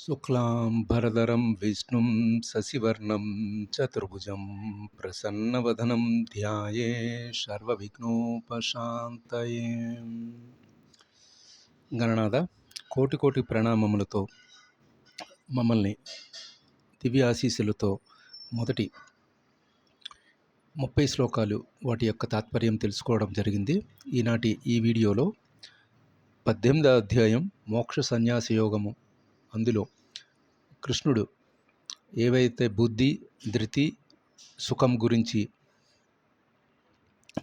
శుక్లాంబరధరం విష్ణుం శశివర్ణం చతుర్భుజం ప్రసన్నవదనం ధ్యాయే సర్వవిఘ్నోపశాంతయే. గణనాథ, కోటి కోటి ప్రణామములతో మమ్మల్ని దివ్య ఆశీస్సులతో మొదటి 30 శ్లోకాలు వాటి యొక్క తాత్పర్యం తెలుసుకోవడం జరిగింది. ఈనాటి ఈ వీడియోలో 18వ అధ్యాయం మోక్ష సన్యాస యోగము, అందులో కృష్ణుడు ఏవైతే బుద్ధి, ధృతి, సుఖం గురించి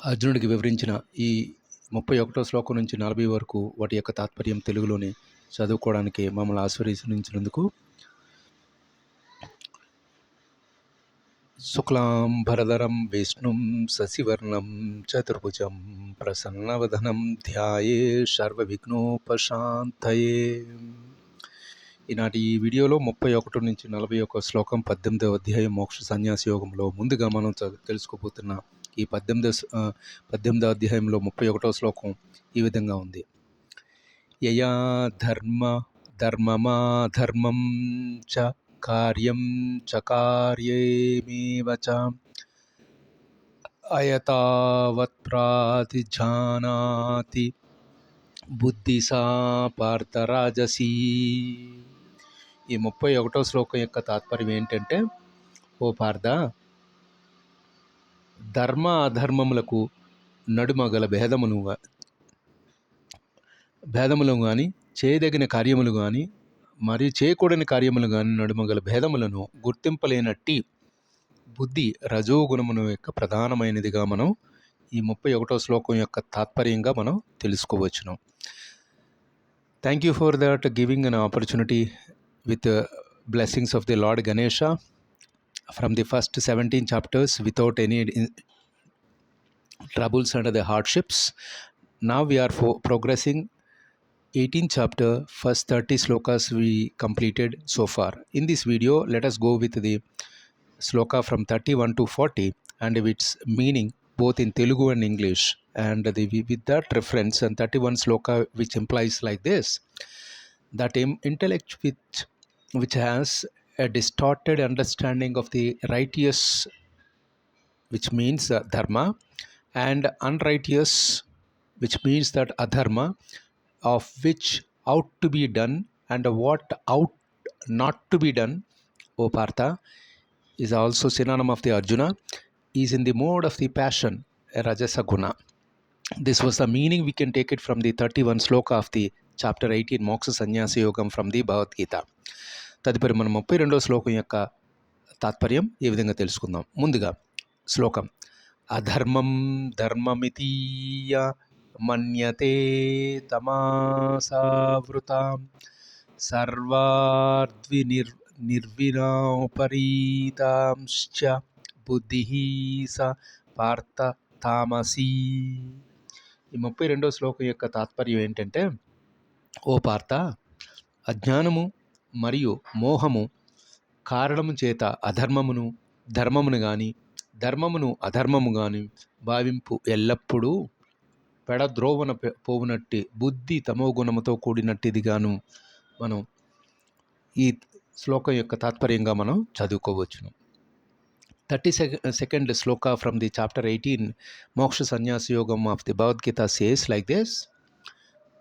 అర్జునుడికి వివరించిన ఈ 31వ శ్లోకం నుంచి 40 వరకు వాటి యొక్క తాత్పర్యం తెలుగులోనే చదువుకోవడానికి మమ్మల్ని ఆశీర్వదించినందుకు శుక్లాంబరధరం విష్ణుం శశివర్ణం చతుర్భుజం ప్రసన్నవదనం ధ్యాయే సర్వవిఘ్నోపశాంతయే. ఈనాటి ఈ వీడియోలో 31 నుంచి 41 శ్లోకం 18వ అధ్యాయం మోక్ష సన్యాస యోగంలో ముందుగా మనం తెలుసుకోబోతున్న ఈ 18వ అధ్యాయంలో 31వ శ్లోకం ఈ విధంగా ఉంది. యయా ధర్మమాధర్మం చ కార్యం చ కార్యేమేవ చ అయతావత్ ప్రాతిజానాతి బుద్ధి సా పార్థరాజసీ. ఈ 31వ శ్లోకం యొక్క తాత్పర్యం ఏంటంటే, ఓ పార్థ, ధర్మ అధర్మములకు నడుమ గల భేదములు కానీ, చేయదగిన కార్యములు కానీ మరియు చేయకూడని కార్యములు కానీ నడుమ గల భేదములను గుర్తింపలేనట్టి బుద్ధి రజోగుణమును యొక్క ప్రధానమైనదిగా మనం ఈ 31వ శ్లోకం యొక్క తాత్పర్యంగా మనం తెలుసుకోవచ్చును. Thank you for that giving an opportunity with the blessings of the Lord Ganesha from the first 17 chapters without any troubles and the hardships. Now we are progressing 18th chapter, first 30 slokas we completed so far. In this video, let us go with the sloka from 31 to 40 and its meaning both in Telugu and English, and with that reference and 31 sloka which implies like this, that intellect which has a distorted understanding of the righteous, which means dharma, and unrighteous, which means that adharma, of which ought to be done and what ought not to be done, O Partha, is also synonym of the Arjuna, is in the mode of the passion, a rajasa guna. This was the meaning. We can take it from the 31 sloka of the chapter 18 Moksha Sannyasa Yogam from the Bhagavad Gita. తదుపరి మనం 32వ శ్లోకం యొక్క తాత్పర్యం ఈ విధంగా తెలుసుకుందాం. ముందుగా శ్లోకం. అధర్మం ధర్మమితీయ మన్యతే తమాసావృతాం సర్వార్ద్వి నిర్వినాపరీతాంశ్చ బుద్ధిః స పార్థ తామసీ. ఈ 32వ శ్లోకం యొక్క తాత్పర్యం ఏంటంటే, ఓ పార్థ, అజ్ఞానము మరియు మోహము కారణము చేత అధర్మమును ధర్మమును గాని ధర్మమును అధర్మము గాని భావింపు ఎల్లప్పుడూ పెడద్రోవన పోవునట్టి బుద్ధి తమోగుణముతో కూడినట్టిదిగాను మనం ఈ శ్లోకం యొక్క తాత్పర్యంగా మనం చదువుకోవచ్చును. 32nd sloka from the chapter 18 Moksha Sannyasa Yogam of the Bhagavad Gita says like this: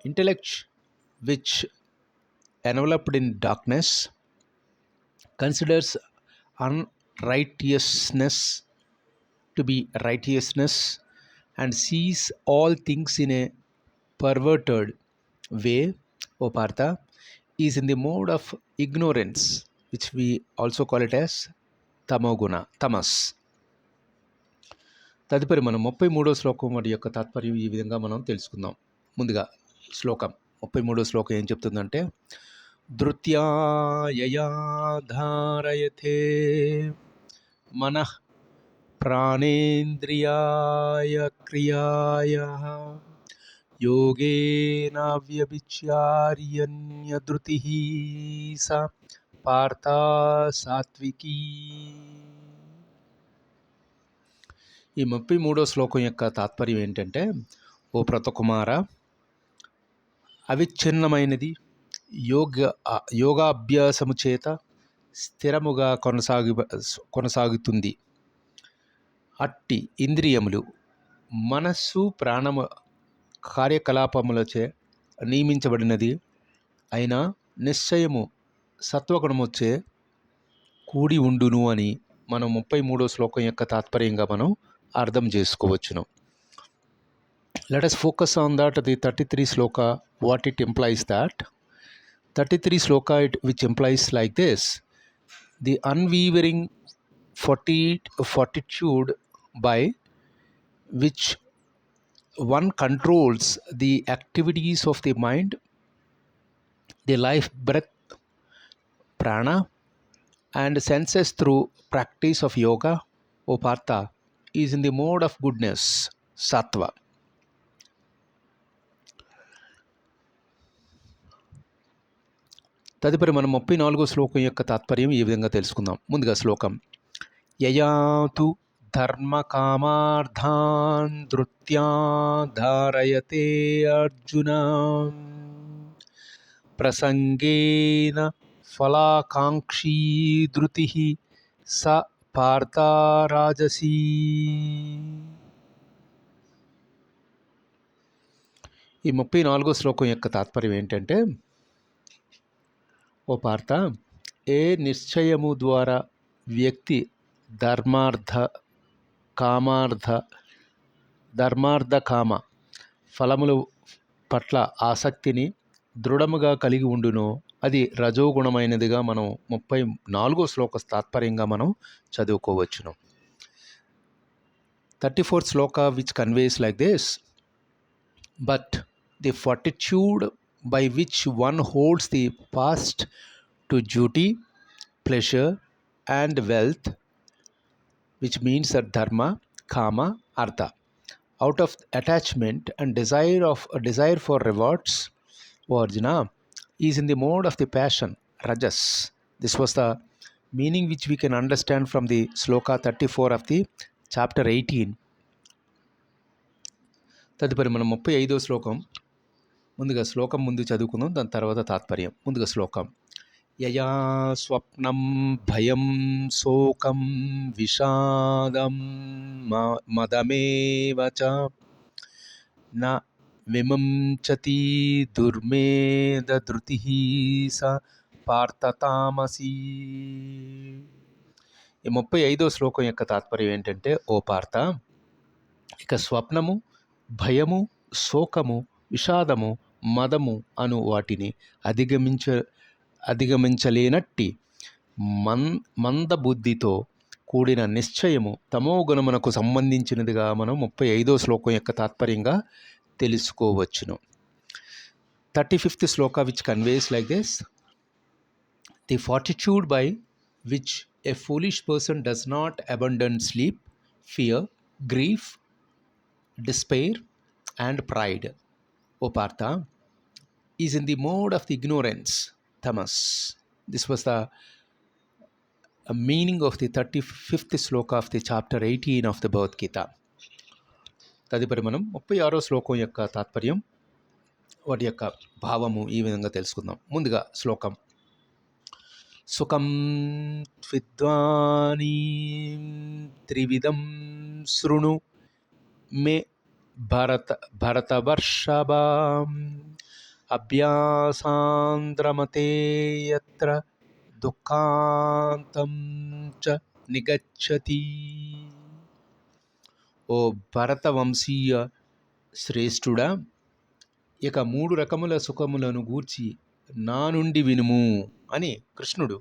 intellect which enveloped in darkness considers unrighteousness to be righteousness and sees all things in a perverted way, O Partha, is in the mode of ignorance, which we also call it as తమోగుణ, తమస్. తదుపరి మనం 33వ శ్లోకం వాటి యొక్క తాత్పర్యం ఈ విధంగా మనం తెలుసుకుందాం. ముందుగా శ్లోకం 33వ శ్లోకం ఏం చెప్తుందంటే, ధృత్యా యయా ధారయతే మనః ప్రాణేంద్రియాయ క్రియాయ యోగేనావ్యభిచార్యన్యధృతిః స పార్థ సాత్వికీ. ఈ 33వ శ్లోకం యొక్క తాత్పర్యం ఏంటంటే, ఓ ప్రతకుమార, అవిచ్ఛిన్నమైనది యోగాభ్యాసము చేత స్థిరముగా కొనసాగుతుంది. అట్టి ఇంద్రియములు మనస్సు ప్రాణము కార్యకలాపములచే నియమించబడినది అయినా నిశ్చయము సత్వగుణముచే కూడి ఉండును అని మనం 33వ శ్లోకం యొక్క తాత్పర్యంగా మనం అర్థం చేసుకోవచ్చును. Let us focus on that, the 33 sloka, what it implies that. 33 sloka, which implies like this: the unwavering fortitude by which one controls the activities of the mind, the life breath, prana, and senses through practice of yoga, O Partha, is in the mode of goodness, sattva. తదుపరి మనం 34వ శ్లోకం యొక్క తాత్పర్యం ఈ విధంగా తెలుసుకుందాం. ముందుగా శ్లోకం: యయాతు ధర్మకామార్థాన్ ధృత్యా ధారయతే అర్జున ప్రసంగేన ఫలాకాంక్షీ ధృతి స పార్థ రాజసీ. ఈ 34వ శ్లోకం యొక్క తాత్పర్యం ఏంటంటే, ఓ పార్థ, ఏ నిశ్చయము ద్వారా వ్యక్తి ధర్మార్థ కామ ఫలముల పట్ల ఆసక్తిని దృఢముగా కలిగి ఉండునో అది రజోగుణమైనదిగా మనం 34వ శ్లోక తాత్పర్యంగా మనం చదువుకోవచ్చును. 34th Shloka which conveys like this: but the fortitude by which one holds the past to duty, pleasure and wealth, which means that dharma, kama, artha, out of attachment and desire for rewards, O Arjuna, is in the mode of the passion, rajas. This was the meaning which we can understand from the sloka 34 of the chapter 18. తదుపరి మనం 35వ శ్లోకం, ముందుగా శ్లోకం ముందు చదువుకుందాం, దాని తర్వాత తాత్పర్యం. ముందుగా శ్లోకం: యయా స్వప్నం భయం శోకం విషాదం మదమేవ చ న విముంచతి దుర్మేధ ధృతి స పార్థ తామసీ. ఈ 35వ శ్లోకం యొక్క తాత్పర్యం ఏంటంటే, ఓ పార్థ, ఇక స్వప్నము, భయము, శోకము, విషాదము, మదము అను వాటిని అధిగమించలేనట్టి మందబుద్ధితో కూడిన నిశ్చయము తమోగుణమునకు సంబంధించినదిగా మనం 35వ శ్లోకం యొక్క తాత్పర్యంగా తెలుసుకోవచ్చును. 35th Shloka which conveys like this: the fortitude by which a foolish person does not abandon sleep, fear, grief, despair and pride, O Partha, is in the mode of the ignorance, tamas. This was the meaning of the 35th sloka of the chapter 18 of the Bhagavad Gita. తదుపరి మనం 36వ శ్లోకం యొక్క తాత్పర్యం, వాటి యొక్క భావము ఈ విధంగా తెలుసుకుందాం. ముందుగా శ్లోకం: సుఖం త్విద్వానీ త్రివిధం శృణు మే భరతవర్షభా అభ్యాసాంధ్రమతే యత్ర దుఃఖాంతం చ నిగచ్చతి. ఓ భరతవంశీయ శ్రేష్ఠుడా, ఇక 3 రకముల సుఖములను గూర్చి నా నుండి వినుము అని కృష్ణుడు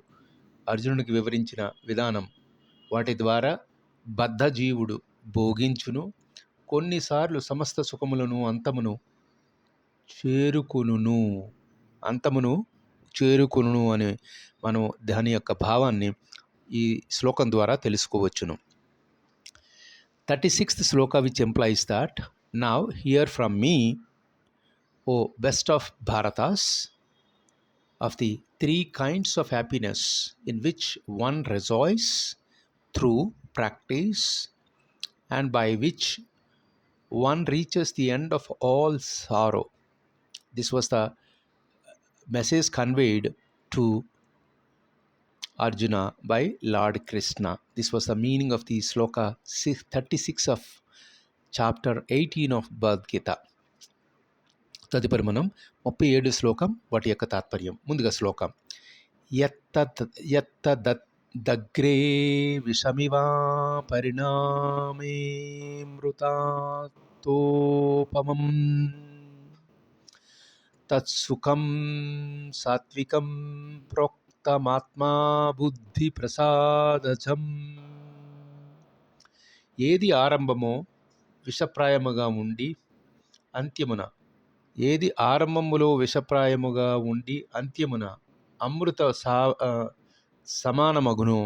అర్జునుడికి వివరించిన విధానం. వాటి ద్వారా బద్ధజీవుడు భోగించును, కొన్నిసార్లు సమస్త సుఖములను అంతమును చేరుకును అని మనం దాని యొక్క భావాన్ని ఈ శ్లోకం ద్వారా తెలుసుకోవచ్చును. 36th Shloka which implies that, now hear from me, O best of Bharatas, of the 3 kinds of happiness in which one rejoices through practice and by which one reaches the end of all sorrow. This was the message conveyed to Arjuna by Lord Krishna. This was the meaning of the sloka 36 of chapter 18 of Bhagavad Gita. తదుపరి మనం 37 శ్లోకం వాటి యొక్క తాత్పర్యం. ముందుగా శ్లోకం యత్తదగ్రే విషమివా పరిణామే మృతాతోపమం తత్సుఖం సాత్వికం ప్రోక్తమాత్మా బుద్ధి ప్రసాదజం. ఏది ఆరంభమో విషప్రాయముగా ఉండి అంత్యమున ఏది ఆరంభములో విషప్రాయముగా ఉండి అంత్యమున అమృత సమానమగునో,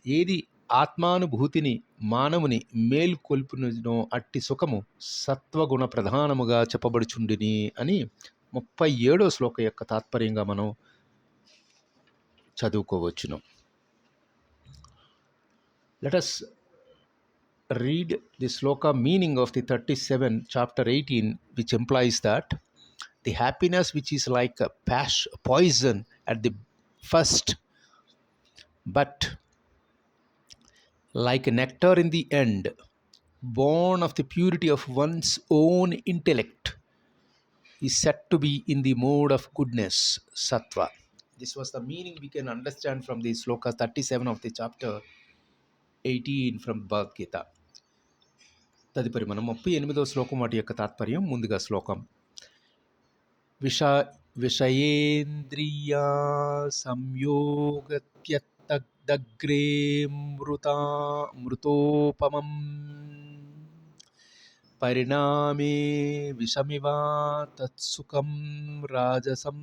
ఏది ఆత్మానుభూతిని మానవుని మేల్కొల్పునో అట్టి సుఖము సత్వగుణ ప్రధానముగా చెప్పబడుచుండిని అని 37వ శ్లోక యొక్క తాత్పర్యంగా మనం చదువుకోవచ్చును. Let us read the sloka meaning of the 37 chapter 18, which implies that the happiness which is like a poison at the first, but like nectar in the end, born of the purity of one's own intellect, is said to be in the mode of goodness, sattva. This was the meaning we can understand from the sloka 37 of the chapter 18 from Bhagavad Gita. తదుపరి మనం 38వ శ్లోకం వాటి యొక్క తాత్పర్యం. ముందుగా శ్లోకం విషయేంద్రియా సంయోగత్యత్తగ్రే మృతోపమం పరిణామే విషమివా తత్సుఖం రాజసం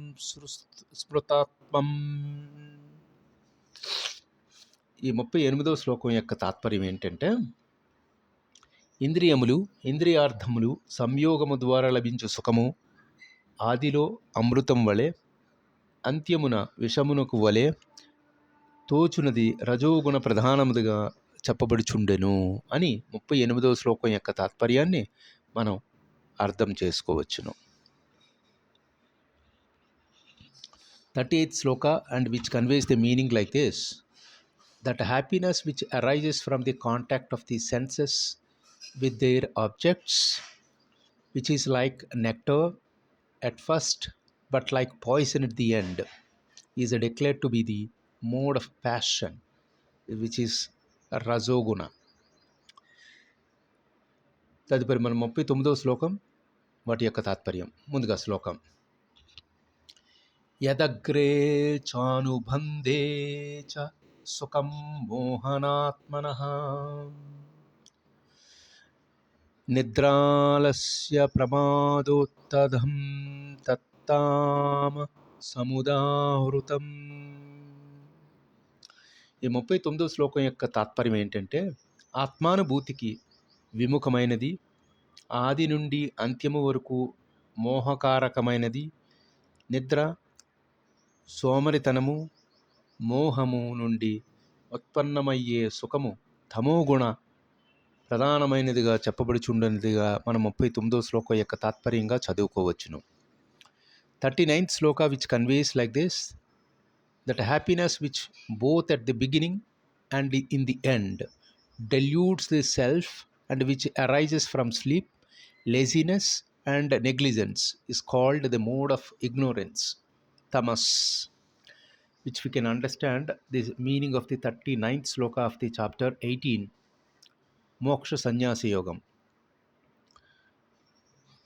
స్మృతాత్మం. ఈ 38వ శ్లోకం యొక్క తాత్పర్యం ఏంటంటే, ఇంద్రియములు ఇంద్రియార్థములు సంయోగము ద్వారా లభించు సుఖము ఆదిలో అమృతం వలె అంత్యమున విషమునకు వలె తోచునది రజోగుణ ప్రధానముగా చెప్పబడుచుండెను అని 38వ శ్లోకం యొక్క తాత్పర్యాన్ని మనం అర్థం చేసుకోవచ్చును. 38th sloka, and which conveys the meaning like this: that happiness which arises from the contact of the senses with their objects, which is like nectar at first but like poison at the end, is declared to be the mode of passion, which is rajoguna. తదుపరి మనం 39వ శ్లోకం వాటి యొక్క తాత్పర్యం. ముందుగా శ్లోకం యదగ్రే చానుబంధే చ సుఖం మోహనాత్మనః నిద్రాలస్య ప్రమాదోత్తధం తత్తామ సముదాహృతం. ఈ 39వ శ్లోకం యొక్క తాత్పర్యం ఏంటంటే, ఆత్మానుభూతికి విముఖమైనది, ఆది నుండి అంత్యము వరకు మోహకారకమైనది, నిద్ర, సోమరితనము, మోహము నుండి ఉత్పన్నమయ్యే సుఖము తమోగుణ ప్రధానమైనదిగా చెప్పబడుచుండనిదిగా మనం 39వ శ్లోకం యొక్క తాత్పర్యంగా చదువుకోవచ్చును. 39th sloka, which conveys like this: that happiness which both at the beginning and in the end deludes the self and which arises from sleep, laziness and negligence is called the mode of ignorance, tamas, which we can understand the meaning of the 39th sloka of the chapter 18, moksha sannyasa yogam.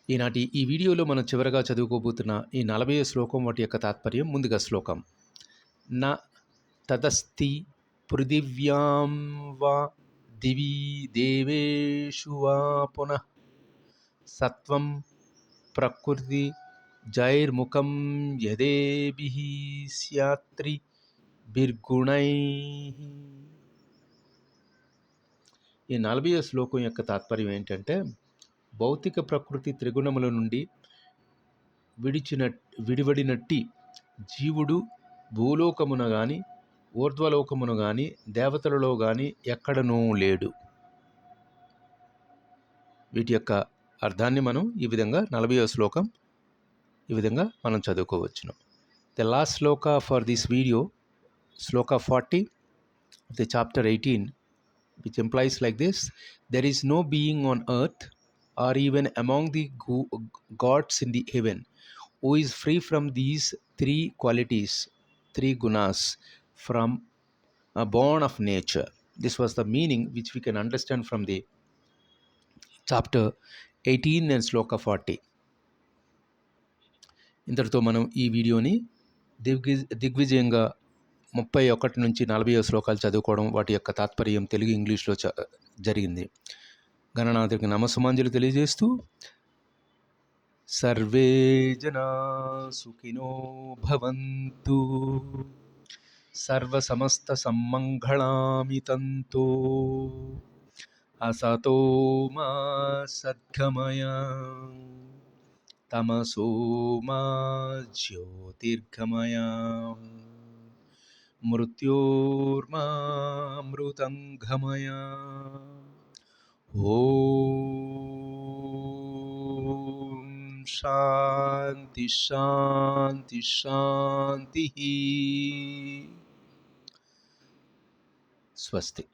ఈనాటి ఈ వీడియోలో మనం చివరగా చదువుకోబోతున్న ఈ 40వ శ్లోకం వాటి యొక్క తాత్పర్యం. ముందుగా శ్లోకం న తదస్తి పృథివ్యాం వా దివి దేవేషు వా పునః సత్వం ప్రకృతి జైర్ముఖం యదేభిః స్యాత్రి బిర్గుణైః. ఈ 40వ శ్లోకం యొక్క తాత్పర్యం ఏంటంటే, భౌతిక ప్రకృతి త్రిగుణముల నుండి విడివడినట్టి జీవుడు భూలోకమున గాని ఊర్ధ్వలోకమున గాని దేవతలలో గాని ఎక్కడనూ లేడు. వీటి యొక్క అర్థాన్ని మనం ఈ విధంగా 40వ శ్లోకం ఈ విధంగా మనం చదువుకోవచ్చును. The last sloka for this video, sloka 40 of the chapter 18, which implies like this: there is no being on earth or even among the gods in the heaven who is free from these three qualities, three gunas, from a born of nature. This was the meaning which we can understand from the chapter 18 and sloka 40. ఇంతటితో మనం ఈ వీడియోని దిగ్విజయంగా 31 నుంచి 40 శ్లోకాలు చదువుకోవడం, వాటి యొక్క తాత్పర్యం తెలుగు ఇంగ్లీష్లో జరిగింది. గణనాథుడికి నమస్సుమాంజలి తెలియజేస్తూ సర్వే జనా సుఖినో భవంతు, సర్వసమస్త సమ్మంగళామి తంతో, అసతో మా సద్గమయ, తమసో మా జ్యోతిర్గమయ, మృత్యోర్మామృతంగమయ. ఓం శాంతి శాంతి శాంతి. స్వస్తి.